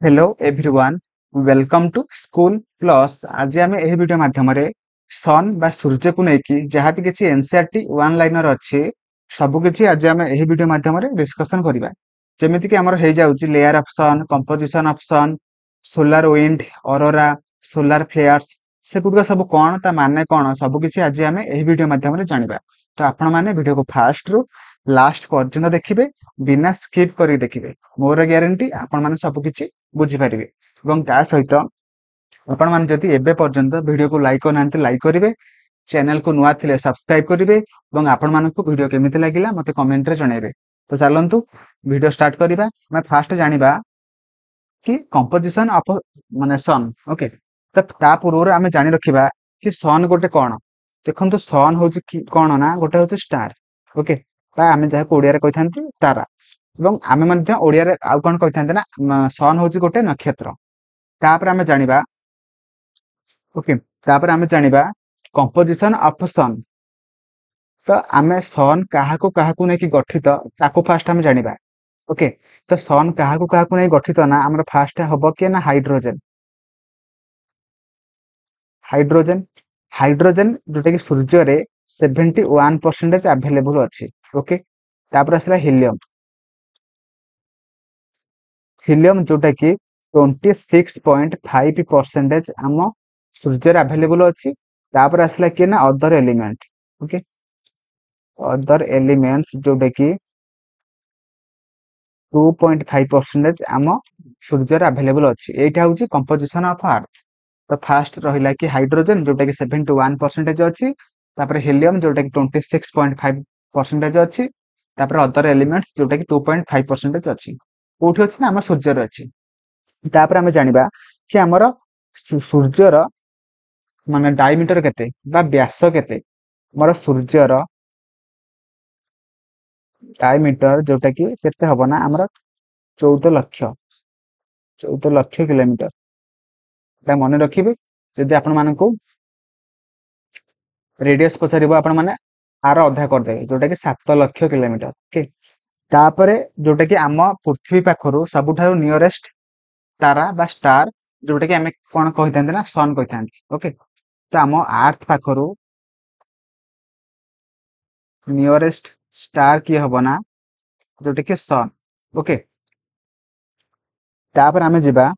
Hello everyone welcome to school plus. आज आम यह वीडियो माध्यम सन बा सूर्य को लेकिन जहाँ भी किसी एनसीईआरटी वन लाइनर अच्छी सबकि आज आम यह वीडियो माध्यम डिस्कसन करवा जमीक कि आमर हो जाऊँ layer of sun, composition of sun, solar wind, aurora, solar flares सेगुड़िक सब कौन ता माने कौन सबकि आज आम यह वीडियो माध्यम जाना। तो आपण मैंने वीडियो को फास्ट रु लास्ट पर्यंत देखिए बिना स्किप कर देखिए। मोर ग्यारंटी आपण मैंने सबकि बुझीपारे और ता सहित आपण मैंने जदि एबे पर्यंत वीडियो को लाइक करना लाइक करेंगे, चैनल को नुआ थिले सब्सक्राइब करेंगे और आपण मानक वीडियो केमिति लागिला मते कमेंट रे जणाइबे। तो चलंतु वीडियो स्टार्ट करिबा। मैं फास्ट जानिबा कि कंपोजिशन ऑफ माने सन। ओके, तो ता पूर्व आमे जानि रखिबा कि सन गोटे कोन। देखंतु सन होची कि कोन ना गोटे होची स्टार। ओके, ता आमे जहा कोडिया रे कहिथांती तारा एवं आमे मध्य ओडिया रे आउ कोन कहिथांते ना सन होची गोटे नक्षत्र। तापर आमे जानिबा ओके, तापर आमे जानिबा कंपोजिशन ऑफ सन। तो आमे सन काहाकू नै कि गठित ताको फास्ट आमे जानिबा। ओके, तो सन काहाकू नै गठित ना हमर फास्ट हबो कि ना हाइड्रोजन। हाइड्रोजन हाइड्रोजन जोटा कि सूर्य रे 71% अवेलेबल अछि। ओके, तापर आसला हीलियम। हीलियम जोटा कि 26.5% आम सूर्य अवेलेबल अच्छी। तापर आसला कि ना other element. Okay, other elements जोटा कि 2.5% आम सूर्य अवेलेबल अच्छी। एटा हूँ कंपोजिशन ऑफ अर्थ। तो फास्ट रहिला कि हाइड्रोजन जोटा कि 71% अच्छी, तापर हीलियम जोटा कि 26.5% अच्छी, तापर अदर एलिमेंट्स जोटा कि 2.5% अच्छी। कोठी अच्छी ना आम सूर्यर अच्छी। तापर आमे जानिबा कि आमर सूर्यर माने डायमीटर केते बा व्यास केते। हमर सूर्यर डायमीटर जोटा कि केते हबो ना हमर 14 लक्ष किलोमीटर। एटा मन रखिबे। जदि आपण मानकू रेडियस पचारिबो आपण माने आर अधा कर देबे जोटा कि 7 लक्ष किलोमीटर। ओके, तापरे जोटा कि आम पृथ्वी पाखरु सबुठारु नियरेस्ट तारा बा स्टार जोटा कि आमे कोन कहिथांते ना सन कहिथांते। ओके, तो आम अर्थ पाखरु नियरेस्ट स्टार किए हबो ना जोटा कि सन। ओके, तापर आमे जिबा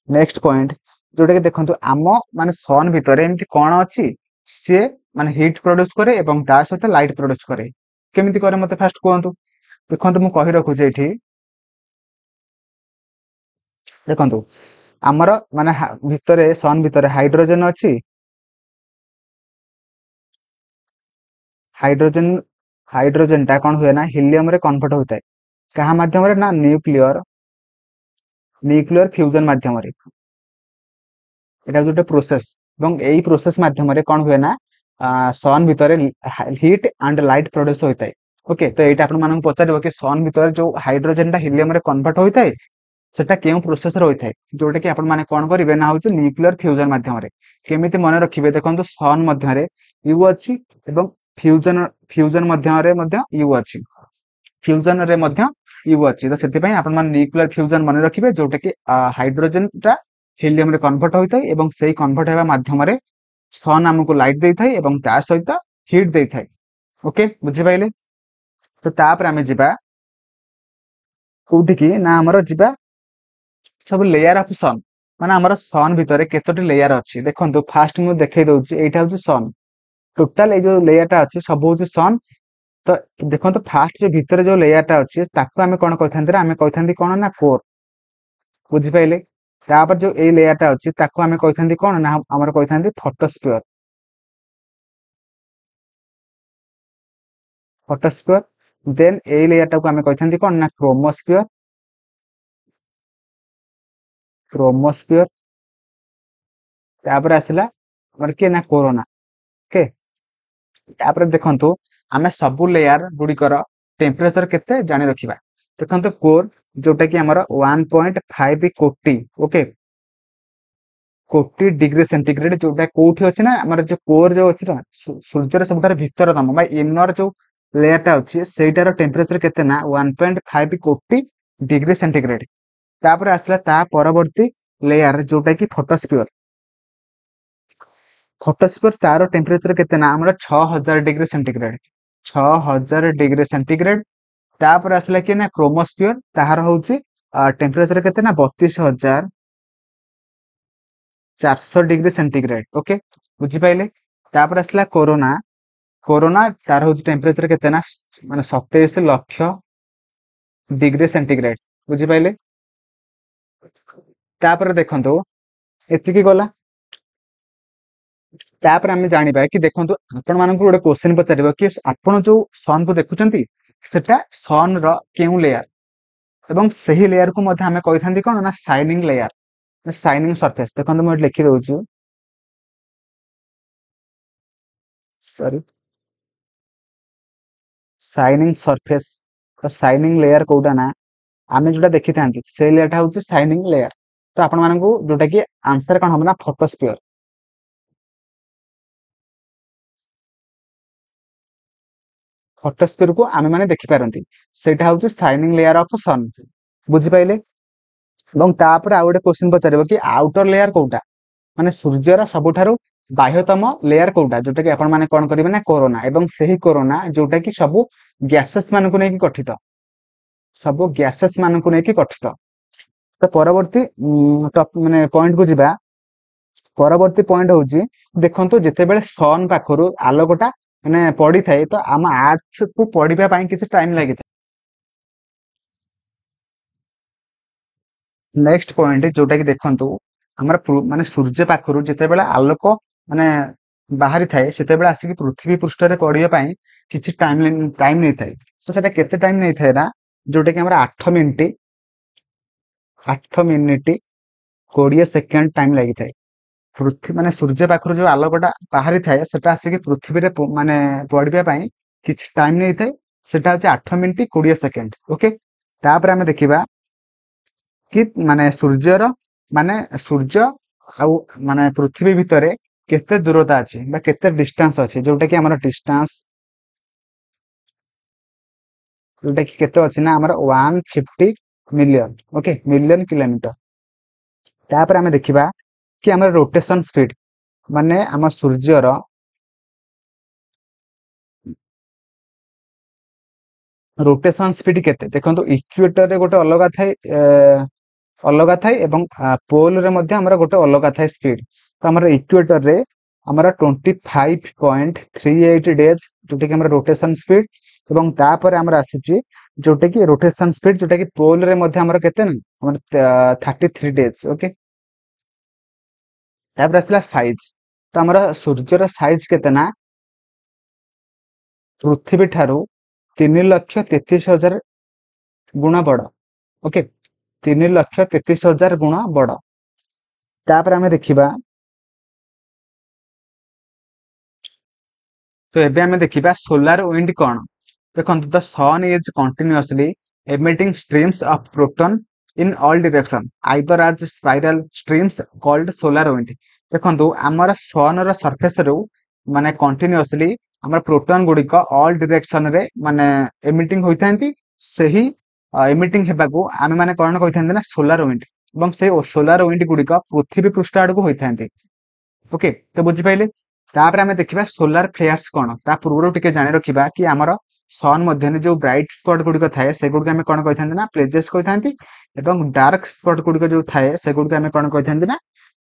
नेक्स्ट पॉइंट जोटा कि देखंतु आम माने सन भितरे एमति कोन अछि से माने हीट प्रोड्यूस करे एवं ता सहित लाइट प्रोड्यूस करे। केमिति करे मते फास्ट कहंतु। देखंतु मु कहि रखुचे एठी। देखंतु आमर माने भितरे सन भितरे हाइड्रोजन अछि। हाइड्रोजन हाइड्रोजन टा कोन हुए ना हीलियम रे कन्वर्ट होता है। कहा माध्यम रे ना न्यूक्लियर न्यूक्लियर फ्यूजन माध्यम रे। एटा जोटे प्रोसेस एवं एई प्रोसेस माध्यम रे कोन हुए ना सन भितरे हीट एंड लाइट प्रोड्यूस होता है। ओके, तो एटा आपण मानन पचारिबो कि सन भितरे जो हाइड्रोजन टा हीलियम रे कन्वर्ट होता है सेटा केउ प्रोसेस रे होता है जोटा कि आपण माने कोन करिवे ना होचे न्यूक्लियर फ्यूजन माध्यम रे। केमिति मने रखिबे देखंतु सन मध्य रे यू अछि एवं फ्यूजन फ्यूजन मध्य रे मध्य यू अछि। फ्यूजन रे मध्य यू अछि। तो सेति पई आपण माने न्यूक्लियर फ्यूजन मने रखिबे जोटा कि हाइड्रोजन टा हीलियम रे कन्वर्ट होइतै एवं सेही कन्वर्ट हेबा माध्यम रे सन हमकु लाइट देइथाय एवं ता सहित हीट देइथाय। ओके, बुझि पाइले। तो तापर आमे जिबा कोउठी कि ना हमर जिबा सब लेयर ऑफ सन माने हमर सन भितरे केतोटी लेयर अछि। देखंतु फास्ट मु देखै दउची एटा होची सन। टोटल ए जो लेयर टा अछि सब होची सन। तो देखंतु फास्ट जो भितरे जो लेयर टा अछि ताको आमे कोन कहिथांते आमे कहिथांती कोन ना कोर। बुझि पाइले। तापर जो ए लेयर टा अछि ताको आमे कहिथांती कोन ना हमर कहिथांती फोटोस्फियर। फोटोस्फियर देन ए लेयर टा को आमे कहिथांती कोन ना क्रोमोस्फियर। क्रोमोस्फियर तापर आसला हमर के ना कोरोना। ओके, तापर देखंतु आमे सबु लेयर गुडीकर टेम्परेचर केते जानि रखिबा। देखंतु कोर जोटा कि हमर 1.5 कोटी। ओके, कोटी डिग्री सेंटीग्रेड जोटा कोठी अछि ना हमर जो कोर जो अछि ना सूर्य सबटार भीतर तम बा इनर जो लेयर टा अछि सेटार टेम्परेचर केते ना 1.5 कोटी डिग्री सेंटीग्रेड। तापर आसला ता परवर्ती लेयर जोटा कि फोटोस्फियर। फोटोस्फियर तार टेम्परेचर केते ना हमर 6000 डिग्री सेंटीग्रेड, 6000 डिग्री सेंटीग्रेड। तापर आसला कि ना क्रोमोस्फियर ताहार होउची टेम्परेचर केते ना 32400 डिग्री सेंटीग्रेड। ओके बुझी पाइले। तापर आसला कोरोना, कोरोना तार होउची टेम्परेचर केते ना माने 27 लाख डिग्री सेंटीग्रेड। बुझी पाइले। तापर देखंतु एतिकी गला। तापर आमे जानिबा कि देखंतु आपण मानकु गोटे क्वेश्चन पचारिबो कि आपण जो सन को देखुचंती सेटा सन रो केउ लेयर एवं सही लेयर को मध्ये आमे कहिथांती कोन ना शाइनिंग लेयर, शाइनिंग सरफेस। देखंतु मैं लिखि दउछु, सॉरी, शाइनिंग सरफेस। तो शाइनिंग लेयर कोउटा ना आमे जोटा देखि थांती से लेयरटा होउची शाइनिंग लेयर। तो आपण मानकु जोटा कि आंसर कोन होबना फोटोस्फियर। फोटोस्फियर को आमे माने देखि पारंती सेटा होउची शाइनिंग लेयर ऑफ सन। बुझी पाइले। एवं तापर आ गोटे क्वेश्चन पचारिबो कि आउटर लेयर कोउटा माने सूर्यर सबुठारु बाह्यतम लेयर कोउटा जोटा कि आपण माने कोन करिवे ना कोरोना। एवं सही कोरोना जोटा कि सबु गैसेस मानकु नै कि गठित, सबु गैसेस मानकु नै कि गठित। तो परवर्ती टॉप माने पॉइंट को जिबा। परवर्ती पॉइंट होउची देखंतु जेते बेले सन पाखरु आलोकटा माने पड़ी थाए तो आम अर्थ को पड़िबा पई किछि टाइम लागि थाए। नेक्स्ट पॉइंट जोटा कि देखंतु हमर माने सूर्य पाखरु जेते बेले आलोक माने बाहरी थाए सेते बेले आसी कि पृथ्वी पृष्ठ रे पड़िबा पई किछि टाइम नै थाए। तो सेटा केते टाइम नै थाए ना जोटा कि हमर 8 मिनिट 20 सेकेंड टाइम लागि थाए। पृथ्वी माने सूर्य पाखरु जो आलोकटा बाहरी थाए सेटा आसी कि पृथ्वी रे माने पड़िबा पई किछि टाइम नै थाए। सेटा होचे 8 मिनिट 20 सेकेंड। ओके तापर हमें देखिबा कि माने सूर्यर माने सूर्य आउ माने पृथ्वी भितरे केते दूरता अछि बा केते डिस्टेंस अछि जोटा कि हमर डिस्टेंस जोटा कि केते अछि ना हमर 150 मिलियन। Okay million kilometre. तापर हमें देखिबा कि हमर रोटेशन स्पीड माने हम सूर्यर रोटेशन स्पीड केते देखंतु इक्वेटर रे गोटे अलगा थाए एवं पोल रे मध्ये हमरा गोटे अलगा थाए स्पीड। तो हमर इक्वेटर रे हमरा 25.38 डेज जोटा कि हमर रोटेशन स्पीड एवं तापर हमरा आसीची जोटा कि रोटेशन स्पीड जोटा कि पोल रे मध्ये हमरा केते ना हमर 33 डेज। ओके तापर आसला साइज। तो हमरा सूर्यर साइज केते ना पृथ्वी ठारू 3,33,000 गुणा बड़। ओके 3,33,000 गुणा बड़। तापर हमें देखिबा तो एबे हमें देखिबा सोलार विंड कोन। देखंतु the sun is continuously emitting streams of proton in all direction either as spiral streams called solar wind। देखंतु हमर सन रो सरफेस रो माने कंटीन्यूअसली हमर प्रोटॉन गुडी को ऑल डायरेक्शन रे माने एमिटिंग होइथांती। सही एमिटिंग हेबाकू आमे माने कोन कहिथांती ना सोलार विंड। एवं से सोलार विंड गुडी को पृथ्वी पृष्ठ आडको होइथांती। ओके तो बुझी पाइले। तापर हमें देखिबा सोलार फ्लेयर्स कोन ता पूर्व टिके जानि रखिबा कि हमर सन मध्यने जो ब्राइट स्पॉट गुडी थाए से गुडी हमें कोन कहिथांती ना प्लेजेस कहिथांती। एवं डार्क स्पॉट गुडी जो थाए से गुडी हमें कोन कहिथांती ना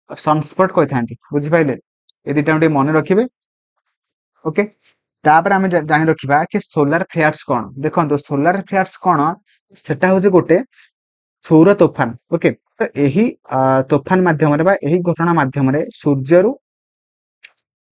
सनस्पॉट कहिथांती। बुझी पाइले ए दिटा मते मन रखिबे। ओके तापर हमें जानि रखिबा कि सोलार फ्लेयर्स कोन। देखंतु सोलार फ्लेयर्स कोन सेटा होजे गोटे सौर तोफान। ओके तो एही तोफान माध्यम रे बा एही घटना माध्यम रे सूर्य रु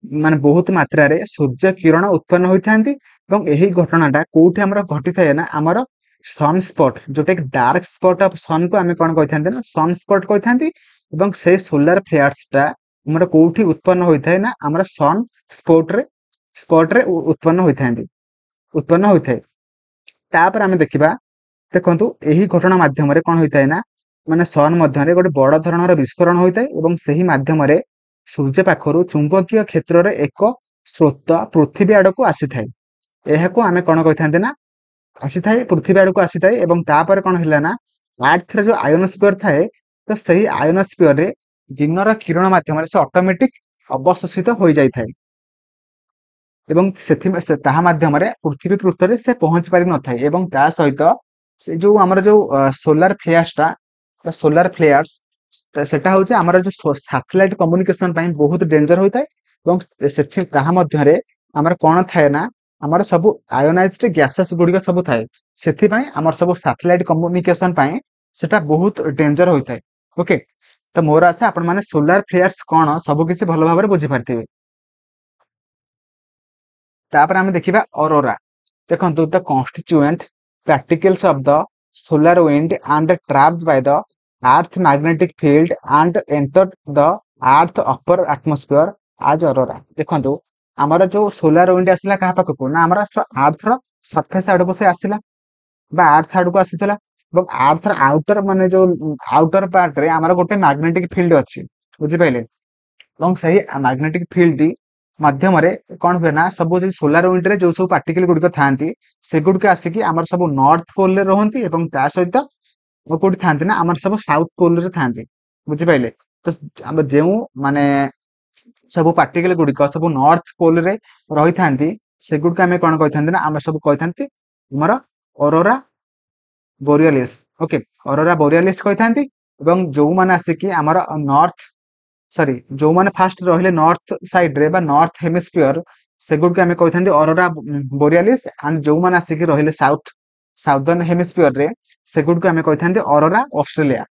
माने बहुत मात्रा रे सूर्य किरण उत्पन्न होइथांती। एवं एही घटनाटा कोउठी हमर घटी थाए ना हमर सन स्पॉट जोटा कि डार्क स्पॉट ऑफ सन को हमें कोन कहिथांती ना सन स्पॉट कहिथांती। एवं से सोलार फ्लेयर्स टा हमर कोउठी उत्पन्न होइथाय ना हमर सन स्पॉट रे उत्पन्न होइथांती, उत्पन्न होइथाय। तापर हमें देखिबा देखंतु एही घटना माध्यम रे कोन होइथाय ना माने सन मध्य रे गोटे बड़ धरणर विस्फोरण होइथाय एवं सही माध्यम रे सूर्य पाखरु चुंबकीय क्षेत्र रे एक स्रोत पृथ्वी आडको आसीथाय। एहाको आमे कोन कहिथांते ना आसीथाय पृथ्वी आडको आसीथाय एवं तापर कोन हिला ना ଆର୍ଥ ର ଯୋଉ ଆୟୋନୋସ୍ଫିୟର ଥାଏ ତ ସେହି ଆୟୋନୋସ୍ଫିୟର ରେ ଦିନର କିରଣ ମାଧ୍ୟମରେ ସେ ଅଟୋମେଟିକ ଅବଶୋଷିତ ହୋଇଯାଇଥାଏ ଏବଂ ତାହା ମାଧ୍ୟମରେ ପୃଥିବୀ ପୃଷ୍ଠରେ ସେ ପହଞ୍ଚି ପାରିନଥାଏ ଏବଂ ତା ସହିତ ସେ ଯୋଉ ଆମର ଯୋଉ ସୋଲାର ଫ୍ଲେୟାର୍ସଟା ବା ସୋଲାର ଫ୍ଲେୟାର୍ସ ସେଟା ହଉଛି ଆମର ଯୋଉ ସାଟେଲାଇଟ କମ୍ୟୁନିକେସନ ପାଇଁ ବହୁତ ଡେଞ୍ଜର ହୋଇଥାଏ ଏବଂ ତାହା ମଧ୍ୟରେ ଆମର କଣ ଥାଏ ନା ଆମର ସବୁ ଆୟୋନାଇଜ୍ଡ ଗ୍ୟାସେସ୍ ଗୁଡିକ ସବୁ ଥାଏ ସେଥିପାଇଁ ଆମର ସବୁ ସାଟେଲାଇଟ କମ୍ୟୁନିକେସନ ପାଇଁ ସେଟା ବହୁତ ଡେଞ୍ଜର ହୋଇଥାଏ ଓକେ ତ ମୋର ଆଶା ଆପଣ ମାନେ ସୋଲାର ଫ୍ଲେୟାର୍ସ କଣ ସବୁ କିଛି ଭଲ ଭାବରେ ବୁଝିପାରିଥିବେ ତାପରେ ଆମେ ଦେଖିବା ଅରୋରା ଦେଖନ୍ତୁ ଦ constituent particles of the solar wind and trapped by the earth magnetic field and entered the earth upper atmosphere as aurora ଦେଖନ୍ତୁ ଆମର ଯୋଉ ସୋଲାର ୱିଣ୍ଡ ଆସିଲା କାହା ପାଖକୁ ନା ଆମର ଆର୍ଥ ର ସରଫେସ ଆଡକୁ ସେ ଆସିଲା ବା ଆର୍ଥ ଆଡକୁ ଆସିଥିଲା ଏବଂ ଆର୍ଥ ର ଆଉଟର ମାନେ ଯୋଉ ଆଉଟର ପାର୍ଟ ରେ ଆମର ଗୋଟେ ମ୍ୟାଗ୍ନେଟିକ ଫିଲ୍ଡ ଅଛି ବୁଝିପାରିଲେ ଏବଂ ସେହି ମ୍ୟାଗ୍ନେଟିକ ଫିଲ୍ଡ ମାଧ୍ୟମରେ କଣ ହୁଏ ନା ସବୁ ସେଇ ସୋଲାର ୱିଣ୍ଡରେ ଯୋଉ ସବୁ ପାର୍ଟିକଲ ଗୁଡିକ ଥାଆନ୍ତି ସେଗୁଡିକ ଆସିକି ଆମର ସବୁ ନର୍ଥ ପୋଲରେ ରୁହନ୍ତି ଏବଂ ତା ସହିତ କୋଉଠି ଥାଆନ୍ତି ନା ଆମର ସବୁ ସାଉଥ ପୋଲରେ ଥାଆନ୍ତି ବୁଝିପାରିଲେ ତ ଆମର ଯେଉଁ ମାନେ ସବୁ ପାର୍ଟିକଲ ଗୁଡିକ ସବୁ ନର୍ଥ ପୋଲରେ ରହିଥାନ୍ତି ସେଗୁଡିକ ଆମେ କଣ କହିଥାନ୍ତି ନା ଆମେ ସବୁ କହିଥାନ୍ତି ଆମର ଅରୋରା ବୋରିଆଲିସ୍ ଓକେ ଅରୋରା ବୋରିଆଲିସ୍ କହିଥାନ୍ତି ଏବଂ ଯୋଉମାନେ ଆସିକି ଆମର ନର୍ଥ ସରି ଯୋଉମାନେ ଫାଷ୍ଟ ରହିଲେ ନର୍ଥ ସାଇଡ ରେ ବା ନର୍ଥ ହେମିସ୍ଫିୟର ସେଗୁଡିକୁ ଆମେ କହିଥାନ୍ତି ଅରୋରା ବୋରିଆଲିସ୍ ଆଣ୍ଡ ଯୋଉମାନେ ଆସିକି ରହିଲେ ସାଉଦର୍ନ ହେମିସ୍ଫିୟର ରେ ସେଗୁଡିକୁ ଆମେ କହିଥାନ୍ତି aurora Australia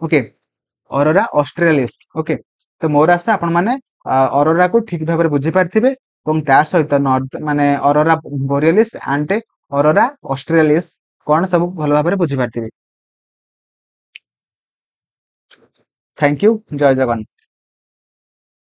okay aurora australis okay ତ ମୋର ଆଶା ଆପଣ ମାନେ ଅରୋରାକୁ ଠିକ ଭାବରେ ବୁଝିପାରିଥିବେ ଏବଂ ତା ସହିତ ମାନେ ଅରୋରା ବୋରିଆଲିସ୍ ଆଣ୍ଡ ଅରୋରା ଅଷ୍ଟ୍ରେଲିସ୍ କଣ ସବୁ ଭଲ ଭାବରେ ବୁଝିପାରିଥିବେ ଥ୍ୟାଙ୍କ ୟୁ ଜୟ ଜଗନ୍ନାଥ